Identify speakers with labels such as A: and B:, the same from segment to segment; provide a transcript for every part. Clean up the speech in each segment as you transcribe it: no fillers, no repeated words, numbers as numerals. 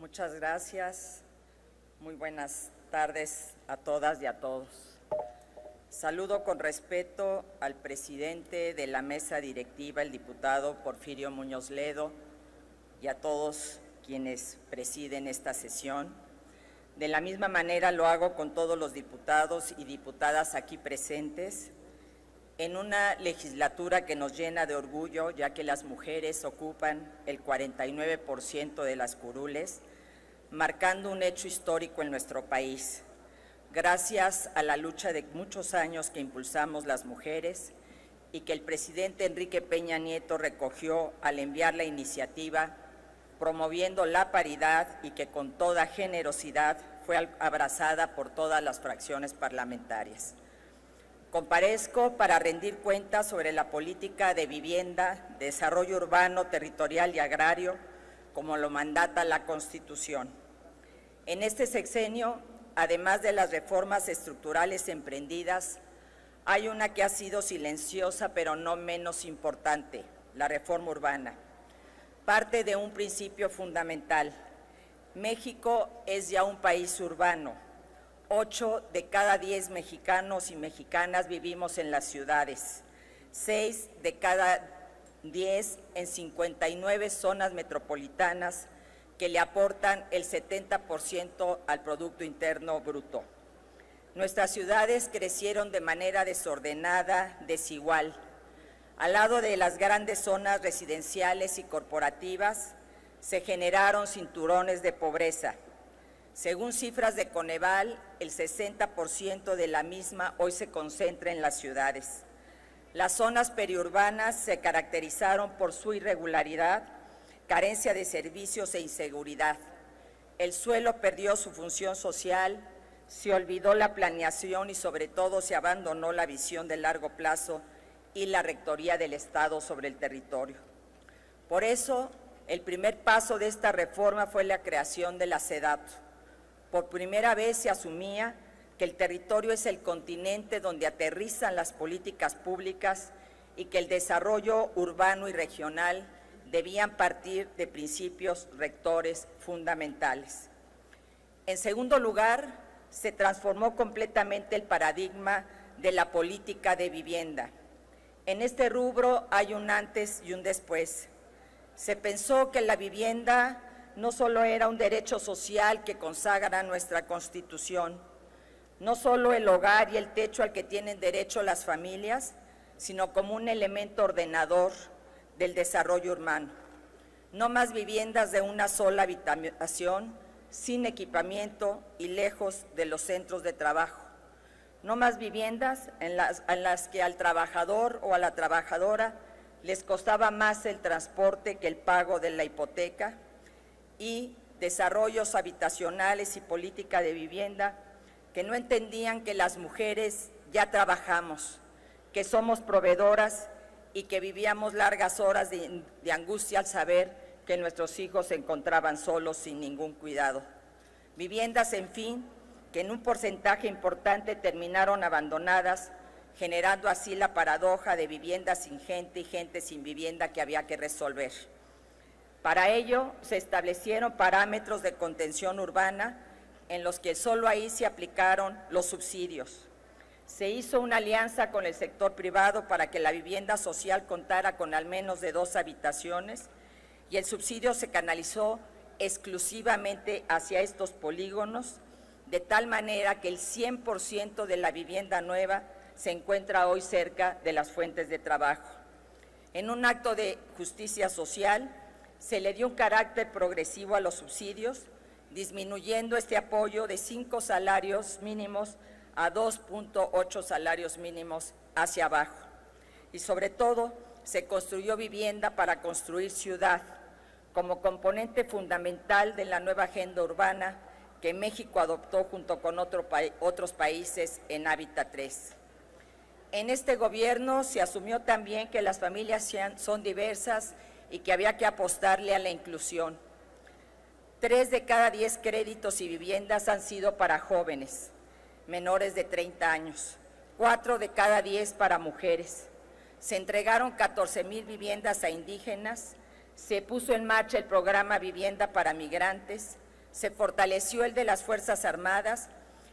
A: Muchas gracias. Muy buenas tardes a todas y a todos. Saludo con respeto al presidente de la mesa directiva, el diputado Porfirio Muñoz Ledo, y a todos quienes presiden esta sesión. De la misma manera lo hago con todos los diputados y diputadas aquí presentes, en una legislatura que nos llena de orgullo, ya que las mujeres ocupan el 49% de las curules, marcando un hecho histórico en nuestro país. Gracias a la lucha de muchos años que impulsamos las mujeres y que el presidente Enrique Peña Nieto recogió al enviar la iniciativa promoviendo la paridad y que con toda generosidad fue abrazada por todas las fracciones parlamentarias. Comparezco para rendir cuentas sobre la política de vivienda, desarrollo urbano, territorial y agrario, como lo mandata la Constitución. En este sexenio, además de las reformas estructurales emprendidas, hay una que ha sido silenciosa pero no menos importante, la reforma urbana. Parte de un principio fundamental. México es ya un país urbano. 8 de cada 10 mexicanos y mexicanas vivimos en las ciudades, 6 de cada 10 en 59 zonas metropolitanas que le aportan el 70% al Producto Interno Bruto. Nuestras ciudades crecieron de manera desordenada, desigual. Al lado de las grandes zonas residenciales y corporativas, se generaron cinturones de pobreza. Según cifras de Coneval, el 60% de la misma hoy se concentra en las ciudades. Las zonas periurbanas se caracterizaron por su irregularidad, carencia de servicios e inseguridad. El suelo perdió su función social, se olvidó la planeación y sobre todo se abandonó la visión de largo plazo y la rectoría del Estado sobre el territorio. Por eso, el primer paso de esta reforma fue la creación de la SEDATU. Por primera vez se asumía que el territorio es el continente donde aterrizan las políticas públicas y que el desarrollo urbano y regional debían partir de principios rectores fundamentales. En segundo lugar, se transformó completamente el paradigma de la política de vivienda. En este rubro hay un antes y un después. Se pensó que la vivienda no solo era un derecho social que consagra nuestra Constitución, no solo el hogar y el techo al que tienen derecho las familias, sino como un elemento ordenador del desarrollo urbano. No más viviendas de una sola habitación, sin equipamiento y lejos de los centros de trabajo. No más viviendas en las que al trabajador o a la trabajadora les costaba más el transporte que el pago de la hipoteca, y desarrollos habitacionales y política de vivienda que no entendían que las mujeres ya trabajamos, que somos proveedoras y que vivíamos largas horas de angustia al saber que nuestros hijos se encontraban solos sin ningún cuidado. Viviendas, en fin, que en un porcentaje importante terminaron abandonadas, generando así la paradoja de vivienda sin gente y gente sin vivienda que había que resolver. Para ello se establecieron parámetros de contención urbana en los que solo ahí se aplicaron los subsidios. Se hizo una alianza con el sector privado para que la vivienda social contara con al menos de 2 habitaciones y el subsidio se canalizó exclusivamente hacia estos polígonos, de tal manera que el 100% de la vivienda nueva se encuentra hoy cerca de las fuentes de trabajo. En un acto de justicia social, se le dio un carácter progresivo a los subsidios, disminuyendo este apoyo de 5 salarios mínimos a 2.8 salarios mínimos hacia abajo. Y sobre todo, se construyó vivienda para construir ciudad, como componente fundamental de la nueva agenda urbana que México adoptó junto con otros países en Hábitat 3. En este gobierno se asumió también que las familias son diversas y que había que apostarle a la inclusión. 3 de cada 10 créditos y viviendas han sido para jóvenes, menores de 30 años, 4 de cada 10 para mujeres. Se entregaron 14,000 viviendas a indígenas, se puso en marcha el programa Vivienda para Migrantes, Se fortaleció el de las Fuerzas Armadas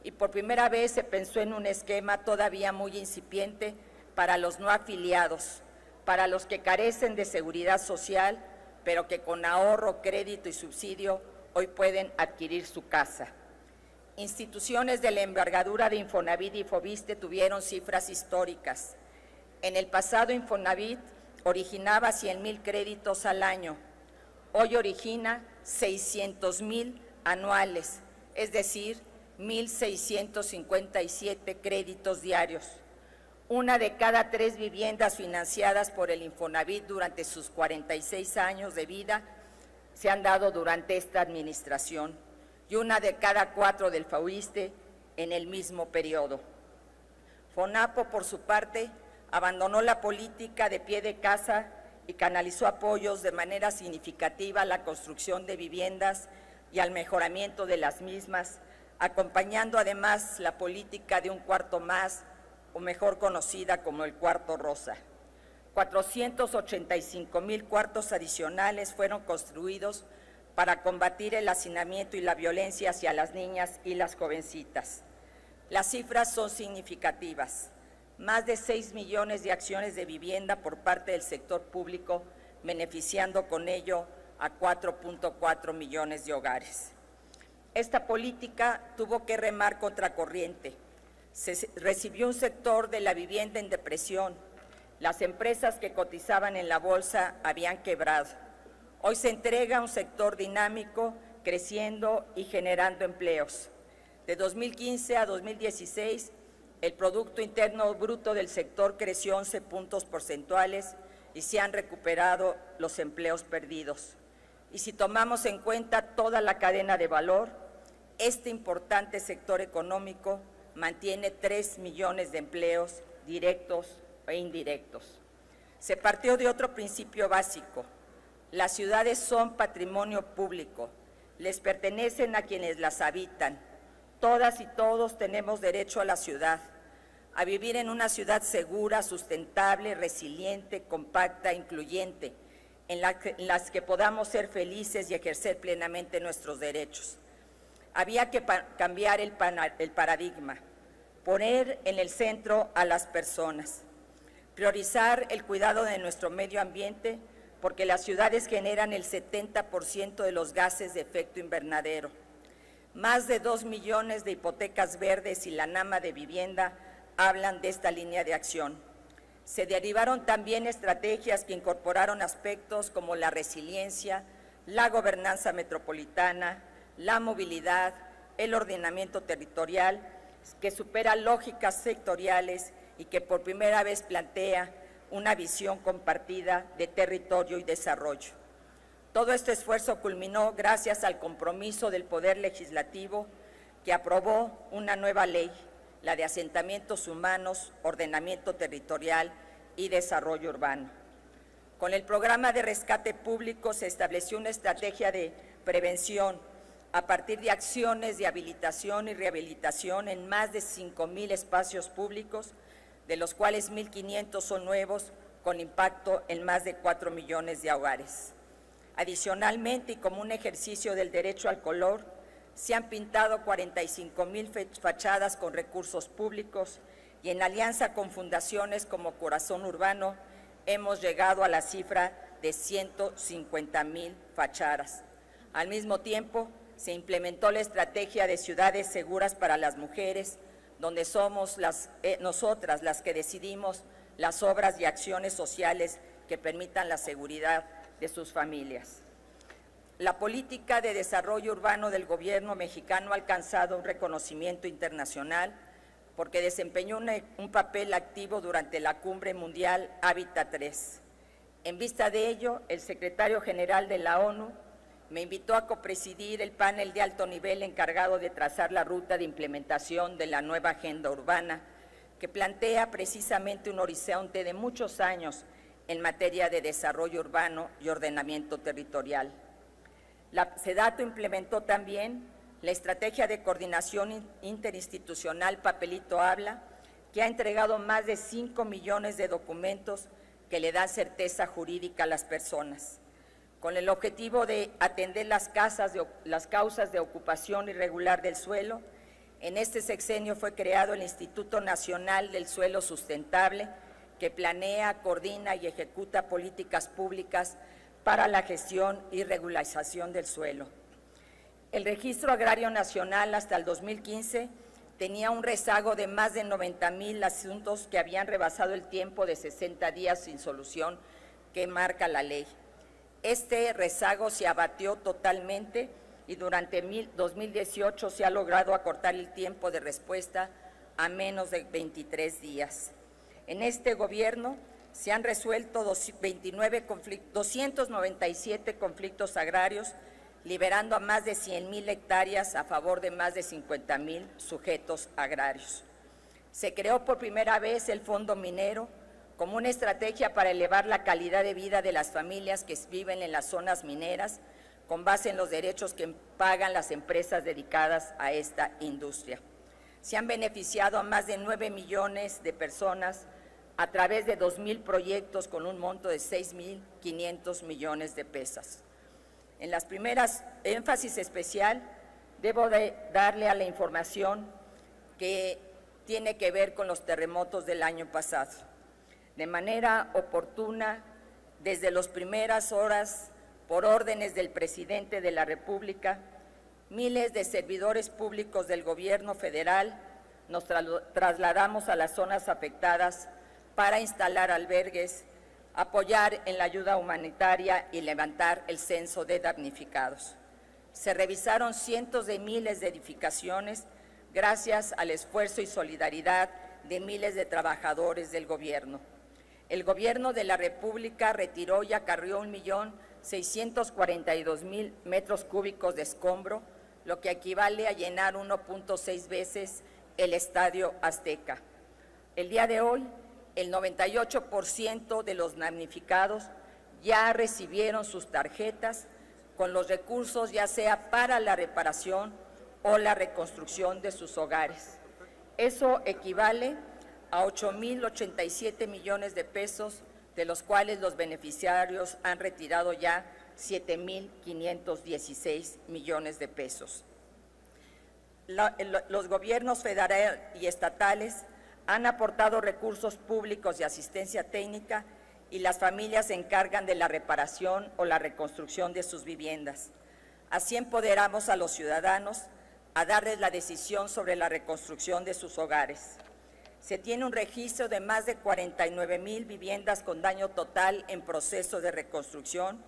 A: y por primera vez se pensó en un esquema todavía muy incipiente para los no afiliados, para los que carecen de seguridad social, pero que con ahorro, crédito y subsidio hoy pueden adquirir su casa. Instituciones de la envergadura de Infonavit y Foviste tuvieron cifras históricas. En el pasado, Infonavit originaba 100,000 créditos al año. Hoy origina 600,000 anuales, es decir, 1,657 créditos diarios. Una de cada 3 viviendas financiadas por el Infonavit durante sus 46 años de vida se han dado durante esta administración y una de cada 4 del Foviste en el mismo periodo. FONAPO, por su parte, abandonó la política de pie de casa y canalizó apoyos de manera significativa a la construcción de viviendas y al mejoramiento de las mismas, acompañando además la política de un cuarto más, o mejor conocida como el cuarto rosa. 485,000 cuartos adicionales fueron construidos para combatir el hacinamiento y la violencia hacia las niñas y las jovencitas. Las cifras son significativas. Más de 6 millones de acciones de vivienda por parte del sector público, beneficiando con ello a 4.4 millones de hogares. Esta política tuvo que remar contracorriente. Se recibió un sector de la vivienda en depresión. Las empresas que cotizaban en la bolsa habían quebrado. Hoy se entrega un sector dinámico, creciendo y generando empleos. De 2015 a 2016, el Producto Interno Bruto del sector creció 11 puntos porcentuales y se han recuperado los empleos perdidos. Y si tomamos en cuenta toda la cadena de valor, este importante sector económico mantiene 3 millones de empleos directos e indirectos. Se partió de otro principio básico. Las ciudades son patrimonio público, les pertenecen a quienes las habitan. Todas y todos tenemos derecho a la ciudad, a vivir en una ciudad segura, sustentable, resiliente, compacta, incluyente, en las que podamos ser felices y ejercer plenamente nuestros derechos. Había que cambiar el paradigma, poner en el centro a las personas, priorizar el cuidado de nuestro medio ambiente, porque las ciudades generan el 70% de los gases de efecto invernadero. Más de 2 millones de hipotecas verdes y la Nama de Vivienda hablan de esta línea de acción. Se derivaron también estrategias que incorporaron aspectos como la resiliencia, la gobernanza metropolitana, la movilidad, el ordenamiento territorial, que supera lógicas sectoriales y que por primera vez plantea una visión compartida de territorio y desarrollo. Todo este esfuerzo culminó gracias al compromiso del Poder Legislativo, que aprobó una nueva ley, la de asentamientos humanos, ordenamiento territorial y desarrollo urbano. Con el programa de rescate público se estableció una estrategia de prevención a partir de acciones de habilitación y rehabilitación en más de 5,000 espacios públicos, de los cuales 1,500 son nuevos, con impacto en más de 4 millones de hogares. Adicionalmente, y como un ejercicio del derecho al color, se han pintado 45,000 fachadas con recursos públicos y en alianza con fundaciones como Corazón Urbano hemos llegado a la cifra de 150,000 fachadas. Al mismo tiempo, se implementó la estrategia de ciudades seguras para las mujeres, donde somos nosotras las que decidimos las obras y acciones sociales que permitan la seguridad de sus familias. La política de desarrollo urbano del gobierno mexicano ha alcanzado un reconocimiento internacional porque desempeñó un papel activo durante la Cumbre Mundial Hábitat 3. En vista de ello, el secretario general de la ONU me invitó a copresidir el panel de alto nivel encargado de trazar la ruta de implementación de la nueva agenda urbana, que plantea precisamente un horizonte de muchos años en materia de desarrollo urbano y ordenamiento territorial. La SEDATU implementó también la Estrategia de Coordinación Interinstitucional Papelito Habla, que ha entregado más de 5 millones de documentos que le dan certeza jurídica a las personas. con el objetivo de atender las causas de ocupación irregular del suelo. En este sexenio fue creado el Instituto Nacional del Suelo Sustentable, que planea, coordina y ejecuta políticas públicas para la gestión y regularización del suelo. El Registro Agrario Nacional hasta el 2015 tenía un rezago de más de 90,000 asuntos que habían rebasado el tiempo de 60 días sin solución que marca la ley. Este rezago se abatió totalmente y durante 2018 se ha logrado acortar el tiempo de respuesta a menos de 23 días. En este gobierno se han resuelto 297 conflictos agrarios, liberando a más de 100,000 hectáreas a favor de más de 50,000 sujetos agrarios. Se creó por primera vez el Fondo Minero como una estrategia para elevar la calidad de vida de las familias que viven en las zonas mineras, con base en los derechos que pagan las empresas dedicadas a esta industria. Se han beneficiado a más de 9 millones de personas a través de 2,000 proyectos con un monto de 6,500 millones de pesos. En las primeras, énfasis especial, debo de darle a la información que tiene que ver con los terremotos del año pasado. De manera oportuna, desde las primeras horas, por órdenes del presidente de la República, miles de servidores públicos del Gobierno federal nos trasladamos a las zonas afectadas para instalar albergues, apoyar en la ayuda humanitaria y levantar el censo de damnificados. Se revisaron cientos de miles de edificaciones gracias al esfuerzo y solidaridad de miles de trabajadores del Gobierno. El Gobierno de la República retiró y acarreó 1,642,000 metros cúbicos de escombro, lo que equivale a llenar 1.6 veces el Estadio Azteca. El día de hoy, el 98% de los damnificados ya recibieron sus tarjetas con los recursos ya sea para la reparación o la reconstrucción de sus hogares. Eso equivale a 8,087 millones de pesos, de los cuales los beneficiarios han retirado ya 7,516 millones de pesos. Los gobiernos federales y estatales han aportado recursos públicos de asistencia técnica y las familias se encargan de la reparación o la reconstrucción de sus viviendas. Así empoderamos a los ciudadanos a darles la decisión sobre la reconstrucción de sus hogares. Se tiene un registro de más de 49,000 viviendas con daño total en proceso de reconstrucción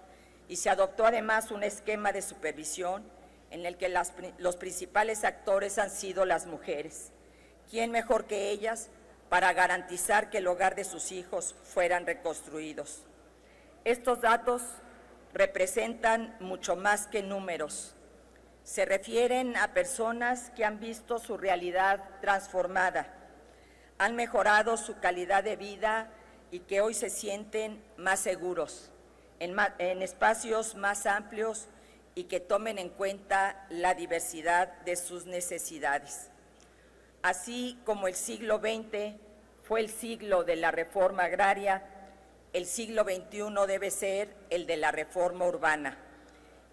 A: y se adoptó además un esquema de supervisión en el que los principales actores han sido las mujeres. ¿Quién mejor que ellas para garantizar que el hogar de sus hijos fueran reconstruidos? Estos datos representan mucho más que números. Se refieren a personas que han visto su realidad transformada, han mejorado su calidad de vida y que hoy se sienten más seguros, en espacios más amplios y que tomen en cuenta la diversidad de sus necesidades. Así como el siglo XX fue el siglo de la reforma agraria, el siglo XXI debe ser el de la reforma urbana.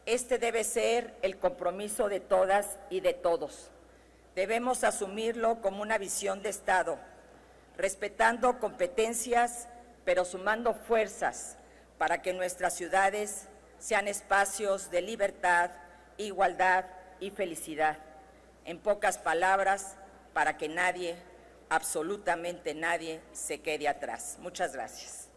A: Este debe ser el compromiso de todas y de todos. Debemos asumirlo como una visión de Estado, respetando competencias, pero sumando fuerzas para que nuestras ciudades sean espacios de libertad, igualdad y felicidad. En pocas palabras, para que nadie, absolutamente nadie, se quede atrás. Muchas gracias.